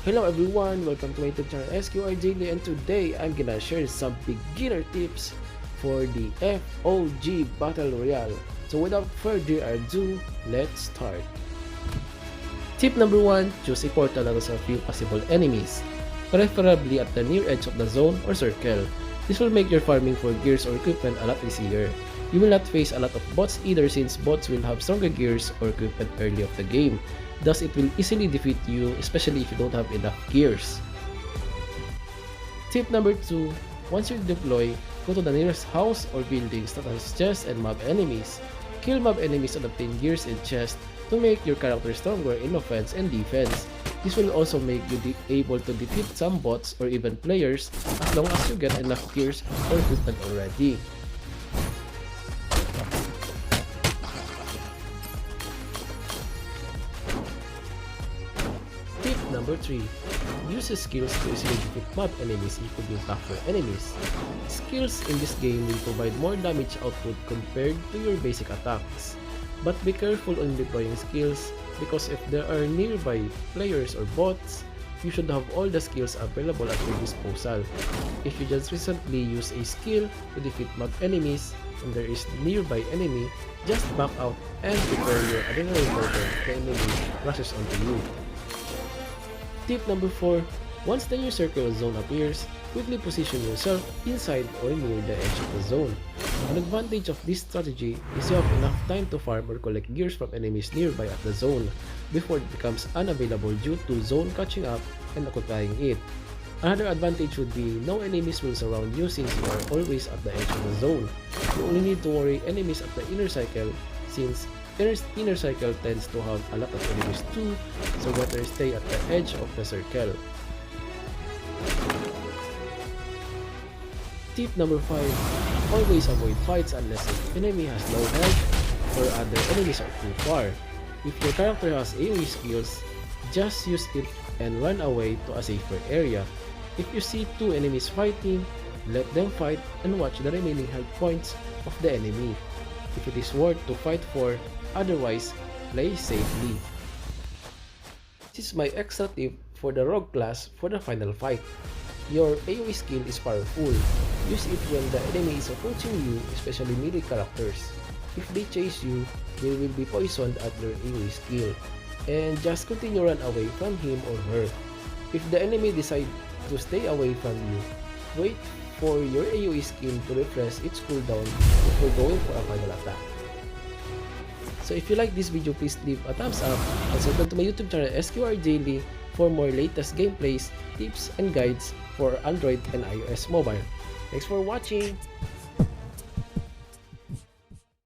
Hello everyone, welcome to my YouTube channel SQR Daily, and today I'm gonna share some beginner tips for the FOG Battle Royale. So without further ado, let's start. Tip number 1, choose a portal that has a few possible enemies, preferably at the near edge of the zone or circle. This will make your farming for gears or equipment a lot easier. You will not face a lot of bots either, since bots will have stronger gears or equipment early of the game. Thus, it will easily defeat you, especially if you don't have enough gears. Tip number 2, once you deploy, go to the nearest house or buildings that has chests and mob enemies. Kill mob enemies and obtain gears and chests to make your character stronger in offense and defense. This will also make you able to defeat some bots or even players as long as you get enough gears or equipment already. Tip number 3, use skills to easily defeat mob enemies including tougher enemies. Skills in this game will provide more damage output compared to your basic attacks. But be careful on deploying skills, because if there are nearby players or bots, you should have all the skills available at your disposal. If you just recently use a skill to defeat mob enemies and there is nearby enemy, just back out and prepare your adrenaline token the enemy rushes onto you. Tip number 4, once the new circle zone appears, quickly position yourself inside or near the edge of the zone. An advantage of this strategy is you have enough time to farm or collect gears from enemies nearby at the zone before it becomes unavailable due to zone catching up and occupying it. Another advantage would be no enemies will surround you since you are always at the edge of the zone. You only need to worry enemies at the inner cycle, since inner cycle tends to have a lot of enemies too, so better stay at the edge of the circle. Tip number 5, always avoid fights unless the enemy has low health or other enemies are too far. If your character has AoE skills, just use it and run away to a safer area. If you see two enemies fighting, let them fight and watch the remaining health points of the enemy if it is worth to fight for, otherwise play safely. This is my extra tip for the rogue class for the final fight. Your AoE skill is powerful. Use it when the enemy is approaching you, especially melee characters. If they chase you, they will be poisoned at their AoE skill, and just continue run away from him or her. If the enemy decides to stay away from you, wait for your AoE skill to refresh its cooldown before going for a final attack. So if you like this video, please leave a thumbs up and subscribe to my YouTube channel SQR Daily for more latest gameplays, tips, and guides for Android and iOS mobile. Thanks for watching!